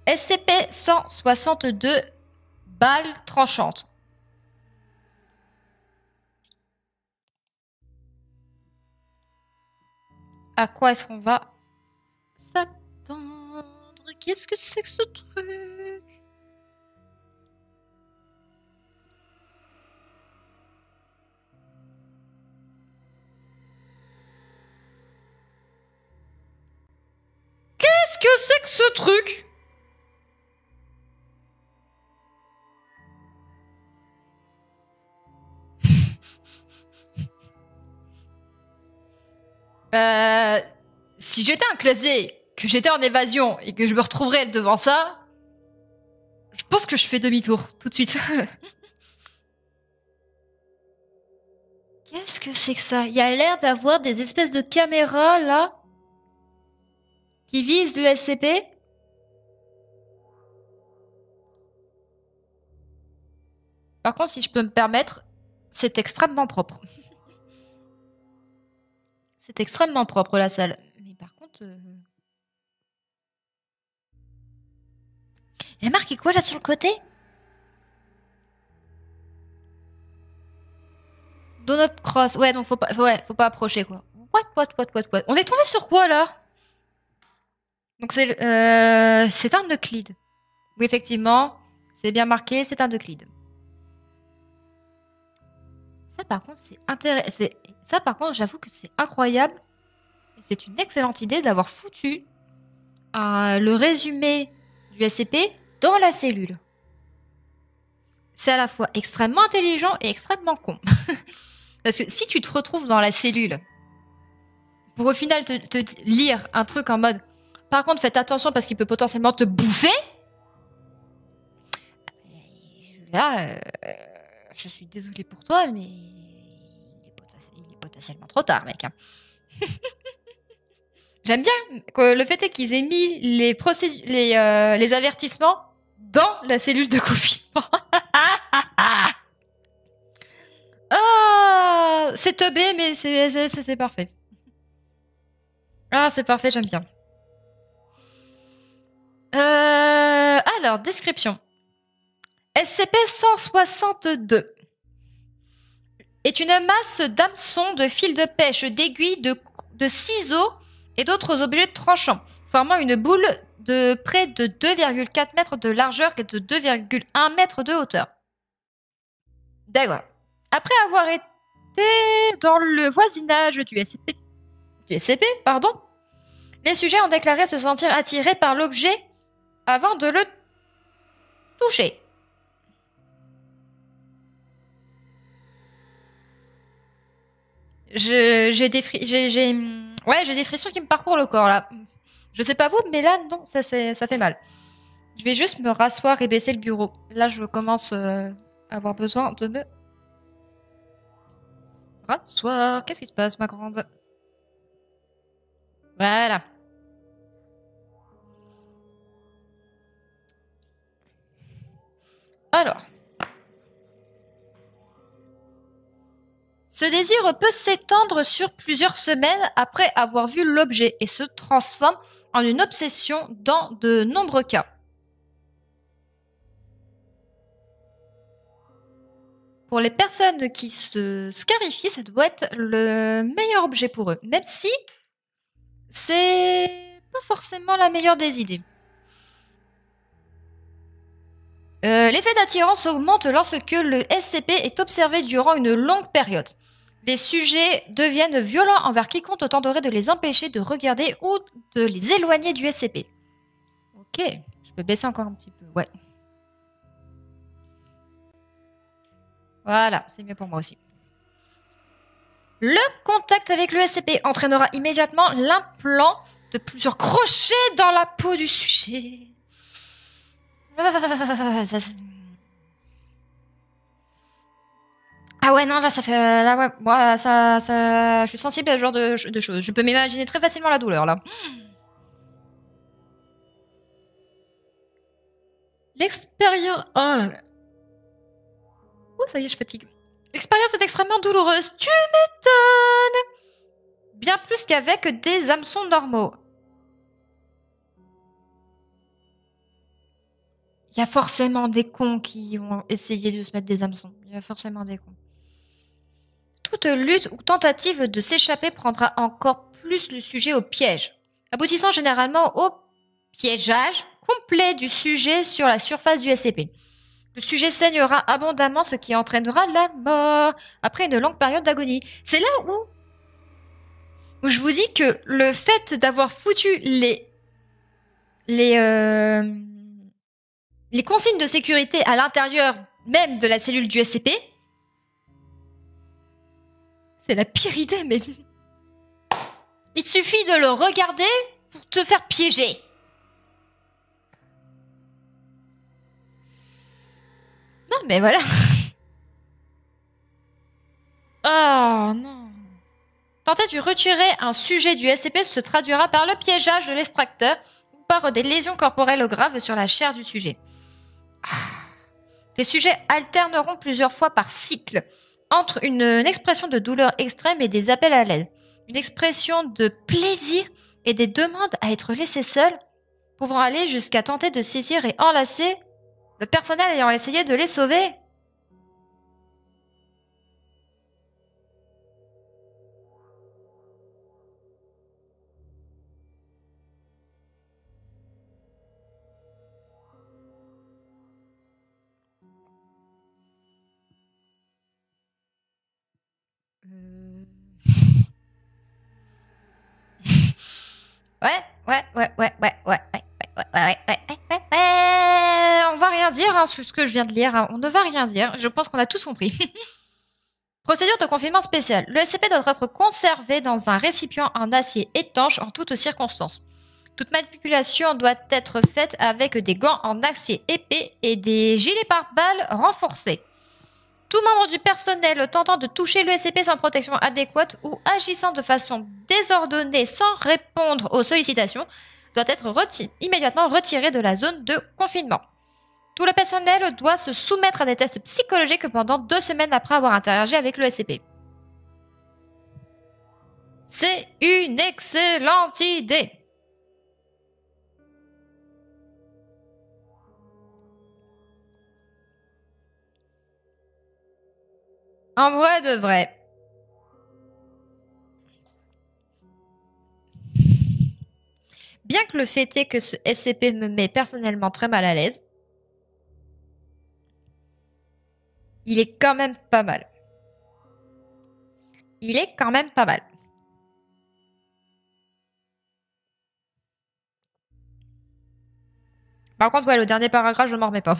SCP-162, balles tranchantes. À quoi est-ce qu'on va s'attendre? Qu'est-ce que c'est que ce truc? Qu'est-ce que c'est que ce truc? Si j'étais un classé, que j'étais en évasion et que je me retrouverais devant ça, je pense que je fais demi-tour tout de suite. Qu'est-ce que c'est que ça? Il y a l'air d'avoir des espèces de caméras là qui visent le SCP. Par contre, si je peux me permettre, c'est extrêmement propre. C'est extrêmement propre la salle. Mais par contre... Il y a marqué quoi là sur le côté? Do not cross. Ouais, donc faut pas approcher quoi. What? On est tombé sur quoi là? Donc c'est un Euclide. Oui, effectivement, c'est bien marqué, c'est un Euclide. Ça par contre, c'est intéressant. Ça par contre, j'avoue que c'est incroyable. C'est une excellente idée d'avoir foutu le résumé du SCP dans la cellule. C'est à la fois extrêmement intelligent et extrêmement con. Parce que si tu te retrouves dans la cellule pour au final te lire un truc en mode par contre faites attention parce qu'il peut potentiellement te bouffer, là je suis désolée pour toi mais il est potentiellement trop tard mec. J'aime bien que le fait est qu'ils aient mis les avertissements dans la cellule de confinement. Ah, c'est teubé, mais c'est parfait. Ah, c'est parfait, j'aime bien. Alors, description. SCP-162 est une masse d'hameçons, de fils de pêche, d'aiguilles, de ciseaux et d'autres objets tranchants, formant une boule de près de 2,4 mètres de largeur et de 2,1 mètres de hauteur. D'accord. Après avoir été dans le voisinage du SCP, les sujets ont déclaré se sentir attirés par l'objet avant de le toucher. J'ai des frissons qui me parcourent le corps là. Je sais pas vous, mais là non, ça fait mal. Je vais juste me rasseoir et baisser le bureau. Là, je commence à avoir besoin de me rasseoir. Qu'est-ce qui se passe, ma grande? Voilà. Alors. Ce désir peut s'étendre sur plusieurs semaines après avoir vu l'objet et se transforme en une obsession dans de nombreux cas. Pour les personnes qui se scarifient, ça doit être le meilleur objet pour eux, même si c'est pas forcément la meilleure des idées. L'effet d'attirance augmente lorsque le SCP est observé durant une longue période. Les sujets deviennent violents envers quiconque tenterait de les empêcher de regarder ou de les éloigner du SCP. Ok, je peux baisser encore un petit peu, ouais. Voilà, c'est mieux pour moi aussi. Le contact avec le SCP entraînera immédiatement l'implant de plusieurs crochets dans la peau du sujet. Ah ouais, non, là, ça fait... Là, ouais, moi, je suis sensible à ce genre de choses. Je peux m'imaginer très facilement la douleur, là. L'expérience... Oh, là. Oh, ça y est, je fatigue. L'expérience est extrêmement douloureuse. Tu m'étonnes! Bien plus qu'avec des hameçons normaux. Il y a forcément des cons qui vont essayer de se mettre des hameçons. Il y a forcément des cons. Toute lutte ou tentative de s'échapper prendra encore plus le sujet au piège, aboutissant généralement au piégeage complet du sujet sur la surface du SCP. Le sujet saignera abondamment, ce qui entraînera la mort après une longue période d'agonie. C'est là où je vous dis que le fait d'avoir foutu les, euh, les consignes de sécurité à l'intérieur même de la cellule du SCP, c'est la pire idée, mais il suffit de le regarder pour te faire piéger. Non, mais voilà. Oh non. Tenter de retirer un sujet du SCP se traduira par le piégeage de l'extracteur ou par des lésions corporelles graves sur la chair du sujet. Les sujets alterneront plusieurs fois par cycle entre une expression de douleur extrême et des appels à l'aide, une expression de plaisir et des demandes à être laissés seuls, pouvant aller jusqu'à tenter de saisir et enlacer le personnel ayant essayé de les sauver. Ouais. On va rien dire sur ce que je viens de lire. On ne va rien dire. Je pense qu'on a tous compris. Procédure de confinement spéciale. Le SCP doit être conservé dans un récipient en acier étanche en toutes circonstances. Toute manipulation doit être faite avec des gants en acier épais et des gilets pare-balles renforcés. Tout membre du personnel tentant de toucher le SCP sans protection adéquate ou agissant de façon désordonnée sans répondre aux sollicitations doit être immédiatement retiré de la zone de confinement. Tout le personnel doit se soumettre à des tests psychologiques pendant 2 semaines après avoir interagi avec le SCP. C'est une excellente idée. En vrai de vrai. Bien que le fait est que ce SCP me met personnellement très mal à l'aise, il est quand même pas mal. Il est quand même pas mal. Par contre, ouais, le dernier paragraphe, je m'en remets pas.